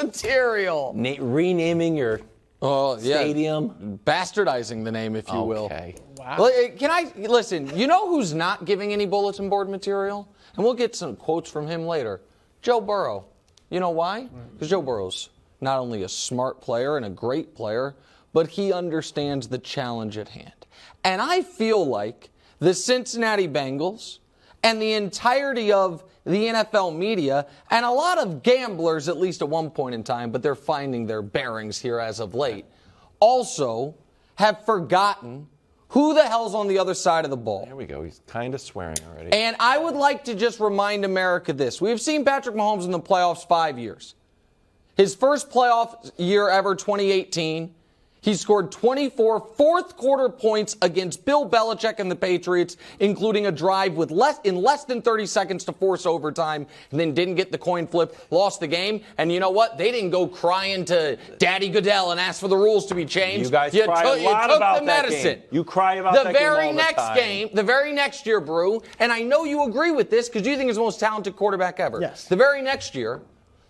material. Renaming your stadium. Bastardizing the name, if you will. Okay. Wow. Listen, you know who's not giving any bulletin board material? And we'll get some quotes from him later. Joe Burrow. You know why? Because Joe Burrow's not only a smart player and a great player, but he understands the challenge at hand. And I feel like the Cincinnati Bengals and the entirety of the NFL media and a lot of gamblers, at least at one point in time, but they're finding their bearings here as of late, also have forgotten who the hell's on the other side of the ball. There we go. He's kind of swearing already. And I would like to just remind America this. We've seen Patrick Mahomes in the playoffs 5 years. His first playoff year ever, 2018, he scored 24 fourth-quarter points against Bill Belichick and the Patriots, including a drive with less than 30 seconds to force overtime, and then didn't get the coin flip, lost the game. And you know what? They didn't go crying to Daddy Goodell and ask for the rules to be changed. You guys cry a lot about that game. You cry about that game all the time. The very next year, Brew, and I know you agree with this because you think he's the most talented quarterback ever. Yes. The very next year,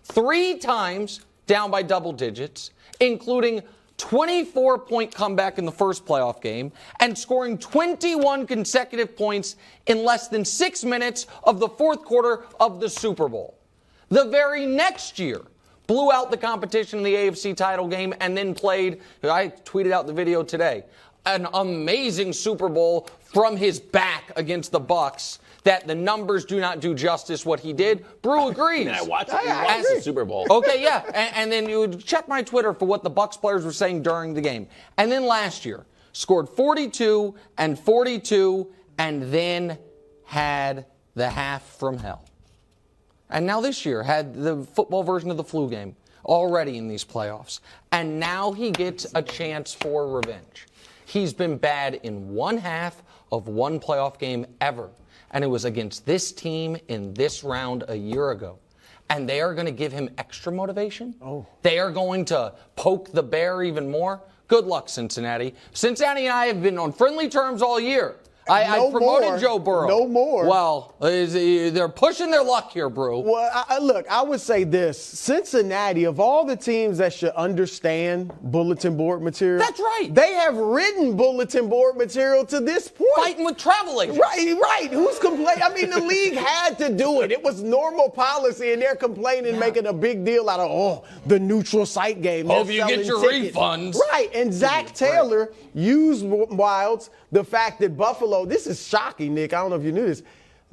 3 times down by double digits, including 24-point comeback in the first playoff game and scoring 21 consecutive points in less than 6 minutes of the fourth quarter of the Super Bowl. The very next year, blew out the competition in the AFC title game and then played, I tweeted out the video today, an amazing Super Bowl from his back against the Bucs. That the numbers do not do justice what he did. Brew agrees. I watched the Super Bowl. Okay, yeah. And then you would check my Twitter for what the Bucs players were saying during the game. And then last year, scored 42 and 42 and then had the half from hell. And now this year had the football version of the flu game already in these playoffs. And now he gets a chance for revenge. He's been bad in one half of one playoff game ever. And it was against this team in this round a year ago. And they are going to give him extra motivation. They are going to poke the bear even more. Good luck, Cincinnati. Cincinnati and I have been on friendly terms all year. I promoted Joe Burrow. No more. Well, they're pushing their luck here, Brew. Well, look, I would say this. Cincinnati, of all the teams that should understand bulletin board material. That's right. They have written bulletin board material to this point. Fighting with travel agents. Right. Who's complaining? I mean, the league had to do it. It was normal policy, and they're complaining, making a big deal out of, the neutral site game. Hope you get your refunds. Right, and Zach Taylor used Wildes, the fact that Buffalo, this is shocking, Nick, I don't know if you knew this,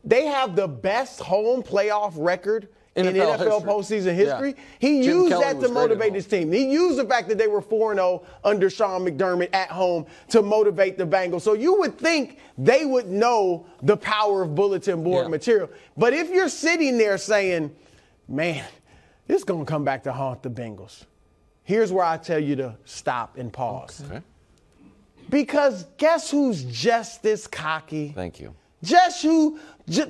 they have the best home playoff record in NFL postseason history. Yeah. He used that to motivate his team. He used the fact that they were 4-0 under Sean McDermott at home to motivate the Bengals. So you would think they would know the power of bulletin board material. But if you're sitting there saying, man, this is going to come back to haunt the Bengals, here's where I tell you to stop and pause. Okay. Because guess who's just as cocky? Thank you. Just who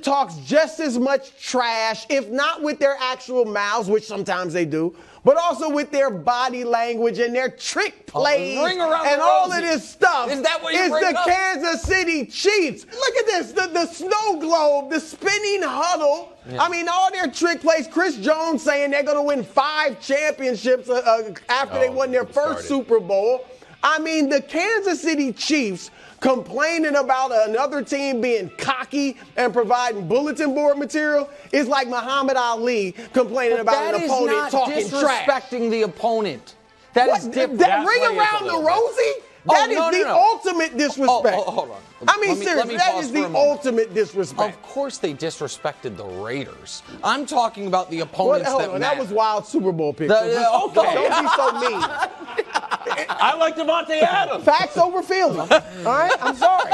talks just as much trash, if not with their actual mouths, which sometimes they do, but also with their body language and their trick plays and all of this stuff. Is that what you is bring the up? Kansas City Chiefs. Look at this, the snow globe, the spinning huddle. Yeah. I mean, all their trick plays. Chris Jones saying they're going to win 5 championships after they won their first Super Bowl. I mean, the Kansas City Chiefs complaining about another team being cocky and providing bulletin board material is like Muhammad Ali complaining about an opponent talking trash. Disrespecting the opponent. That is different. That ring around the Rosie? That is the ultimate disrespect. Hold on. I mean, seriously, that is the ultimate disrespect. Of course they disrespected the Raiders. I'm talking about the opponents that was wild Super Bowl pick. Okay. Don't be so mean. I like Devontae Adams. Facts over feelings. All right? I'm sorry.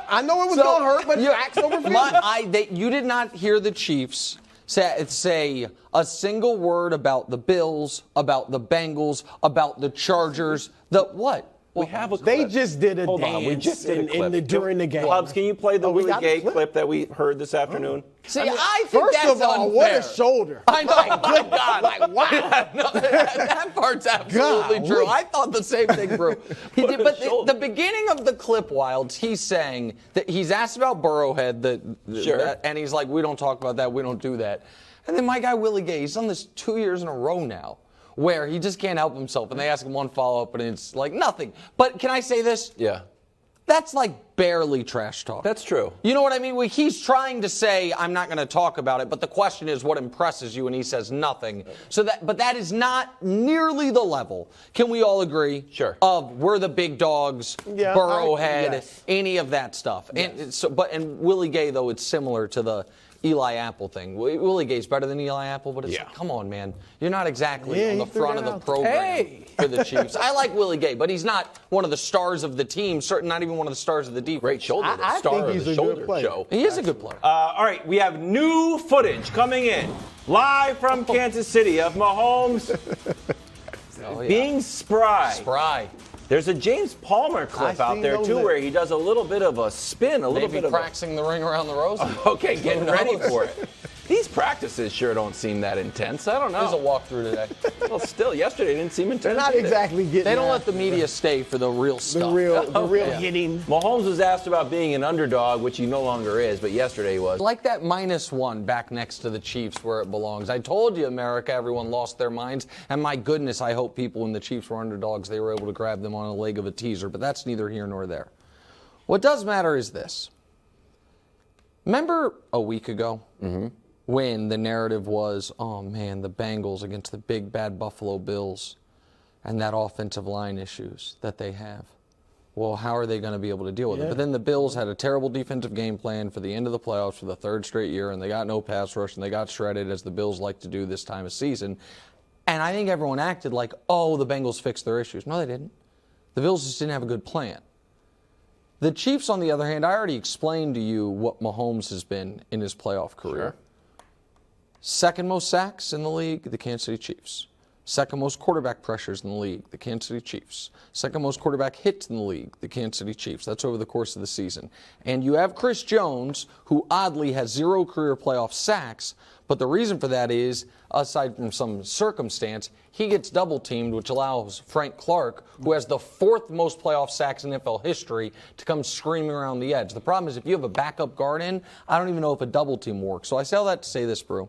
I know it was going to hurt, but facts over feelings. You did not hear the Chiefs say a single word about the Bills, about the Bengals, about the Chargers. What? We have a clip. They just did a Hold dance on, we just did a clip. during the game. Clubs, can you play the Willie Gay clip that we heard this afternoon? See, I think first that's of all, unfair. what a shoulder. I know. Good God. Like, wow. No, that part's absolutely true. I thought the same thing, bro. But the beginning of the clip, Wildes, he's saying that he's asked about Burrowhead, and he's like, we don't talk about that, we don't do that. And then my guy Willie Gay, he's done this 2 years in a row now, where he just can't help himself, and they ask him one follow-up, and it's like nothing. But can I say this? Yeah. That's like barely trash talk. That's true. You know what I mean? He's trying to say, I'm not going to talk about it, but the question is what impresses you, and he says nothing. But that is not nearly the level, can we all agree? Sure. Of we're the big dogs, Burrowhead, any of that stuff. Yes. And Willie Gay, though, it's similar to the Eli Apple thing. Willie Gay's better than Eli Apple, but it's like, come on, man. You're not exactly on the front of the program for the Chiefs. I like Willie Gay, but he's not one of the stars of the team, certainly not even one of the stars of the defense. Great shoulder. I think he's a good player. Show. He is a good player. All right, we have new footage coming in live from Kansas City of Mahomes being spry. There's a James Palmer clip out there, too, where he does a little bit of a spin, Maybe practicing the ring around the rosy. Okay, getting ready for it. These practices sure don't seem that intense. I don't know. There's a walkthrough today. Well, still, yesterday didn't seem intense. They're not exactly getting They don't let the media stay for the real stuff. The real hitting. Mahomes was asked about being an underdog, which he no longer is, but yesterday he was. Like that -1 back next to the Chiefs where it belongs. I told you, America, everyone lost their minds. And my goodness, I hope people, when the Chiefs were underdogs, they were able to grab them on a leg of a teaser. But that's neither here nor there. What does matter is this. Remember a week ago? Mm-hmm. When the narrative was, oh man, the Bengals against the big bad Buffalo Bills and that offensive line issues that they have. Well, how are they going to be able to deal with it? But then the Bills had a terrible defensive game plan for the end of the playoffs for the third straight year, and they got no pass rush, and they got shredded, as the Bills like to do this time of season. And I think everyone acted like, oh, the Bengals fixed their issues. No, they didn't. The Bills just didn't have a good plan. The Chiefs, on the other hand, I already explained to you what Mahomes has been in his playoff career. Sure. Second most sacks in the league, the Kansas City Chiefs. Second most quarterback pressures in the league, the Kansas City Chiefs. Second most quarterback hits in the league, the Kansas City Chiefs. That's over the course of the season. And you have Chris Jones, who oddly has 0 career playoff sacks, but the reason for that is, aside from some circumstance, he gets double-teamed, which allows Frank Clark, who has the 4th most playoff sacks in NFL history, to come screaming around the edge. The problem is if you have a backup guard in, I don't even know if a double-team works. So I say all that to say this, Brew.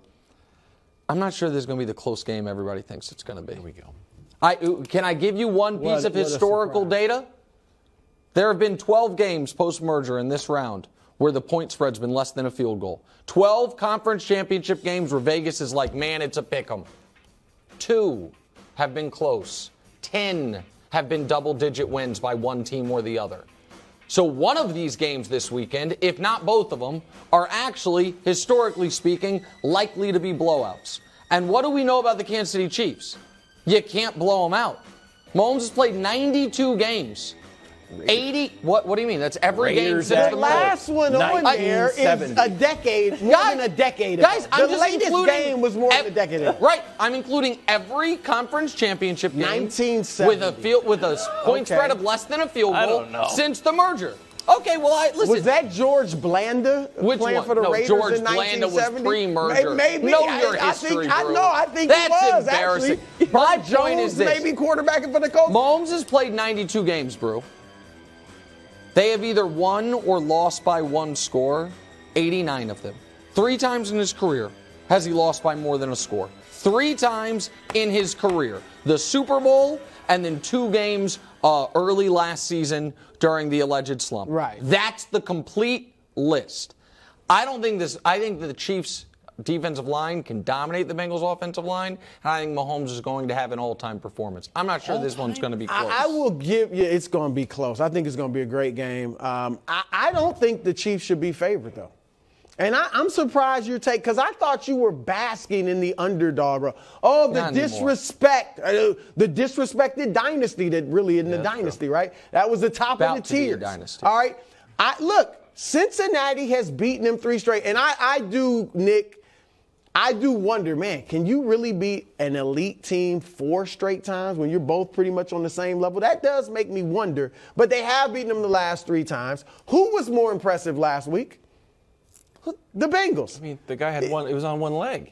I'm not sure this is going to be the close game everybody thinks it's going to be. Here we go. Can I give you one piece of historical data? There have been 12 games post-merger in this round where the point spread's been less than a field goal. 12 conference championship games where Vegas is like, man, it's a pick'em. 2 have been close. 10 have been double-digit wins by one team or the other. So one of these games this weekend, if not both of them, are actually, historically speaking, likely to be blowouts. And what do we know about the Kansas City Chiefs? You can't blow them out. Mahomes has played 92 games. 80, what do you mean? That's every game since the the last one on there is a decade, more than a decade ago. Guys, I'm the just latest including game was more than a decade ago. Right, I'm including every conference championship game 1970. with a point spread of less than a field goal since the merger. Okay, well, listen. Was that George Blanda playing for the Raiders George in 1970? Blanda was pre-merger. Maybe. Know your history, I think That's he was, embarrassing. actually. My Bob point Jones is this. maybe quarterbacking for the Colts. Mahomes has played 92 games, Brew. They have either won or lost by one score, 89 of them. 3 times in his career has he lost by more than a score. 3 times in his career. The Super Bowl and then 2 games early last season during the alleged slump. Right. That's the complete list. I think that the Chiefs' defensive line can dominate the Bengals' offensive line, and I think Mahomes is going to have an all-time performance. I'm not sure this one's going to be close. I will give you, it's going to be close. I think it's going to be a great game. I don't think the Chiefs should be favored, though. And I'm surprised you're because I thought you were basking in the underdog role. Oh, the disrespect, the disrespected dynasty that really isn't a dynasty, right? That was the top of the tiers. Dynasty. All right. Look, Cincinnati has beaten them 3 straight. And I do, Nick, I do wonder, man, can you really beat an elite team 4 straight times when you're both pretty much on the same level? That does make me wonder. But they have beaten them the last 3 times. Who was more impressive last week? The Bengals. I mean, the guy had one. It was on one leg.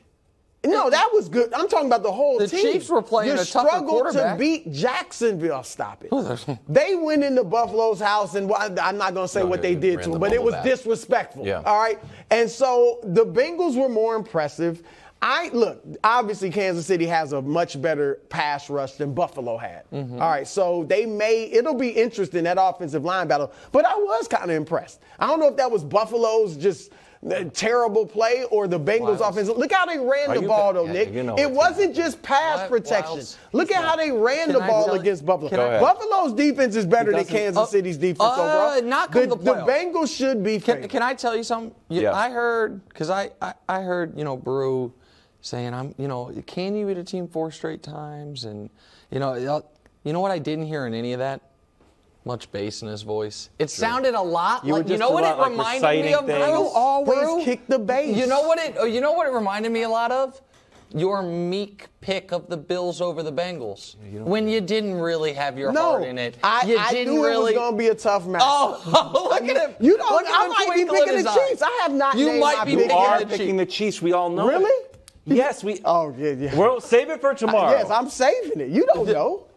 No, that was good. I'm talking about the whole team. The Chiefs were playing a tougher quarterback. To beat Jacksonville. Stop it. They went into Buffalo's house, and I'm not going to say what they did to him, but it was disrespectful. Yeah. All right? And so the Bengals were more impressive. Look, obviously Kansas City has a much better pass rush than Buffalo had. All right, so it'll be interesting, that offensive line battle. But I was kind of impressed. I don't know if that was Buffalo's just terrible play or the Bengals offense. Look how they ran the ball, though, Nick. It wasn't just pass protection. Look at how they ran the ball against Buffalo. Buffalo's defense is better than Kansas City's defense overall. Not come the playoffs. The Bengals should be favored. Can I tell you something? I heard, because I heard, Brew saying, can you beat a team 4 straight times? And, you know what I didn't hear in any of that? Much bass in his voice. It sounded a lot like, you know what it reminded me of, Brew? Always kick the bass. You know what it reminded me a lot of? Your meek pick of the Bills over the Bengals. When you didn't really have your heart in it. I knew it was going to be a tough match. Oh, look at him. I might be picking the Chiefs. I have not named my pick. You are picking the Chiefs. We all know. Really? Yes, we. Oh, yeah. We'll save it for tomorrow. Yes, I'm saving it. You don't know.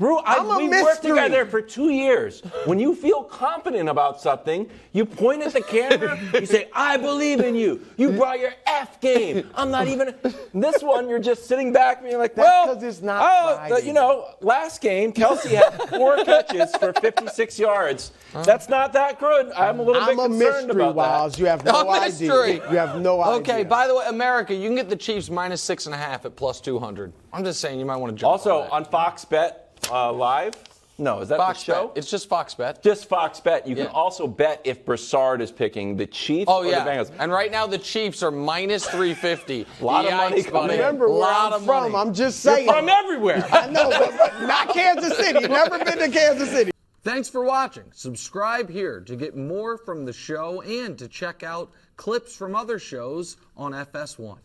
Brew, we worked together for 2 years. When you feel confident about something, you point at the camera, you say, I believe in you. You brought your F game. I'm not even. This one, you're just sitting back and you're like, because it's not last game, Kelsey had 4 catches for 56 yards. That's not that good. I'm a little bit concerned about Wildes. You have no idea. You have no idea. Okay, by the way, America, you can get the Chiefs -6.5 at +200. I'm just saying you might want to jump Also, on Fox Bet Live. No, is that Fox the show? Bet. It's just Fox Bet. Just Fox Bet. You can also bet if Broussard is picking the Chiefs or the Bengals. And right now the Chiefs are -350. A lot of money coming in. Remember where I'm from. I'm just saying. You're from everywhere. I know, but not Kansas City. Never been to Kansas City. Thanks for watching. Subscribe here to get more from the show and to check out clips from other shows on FS1.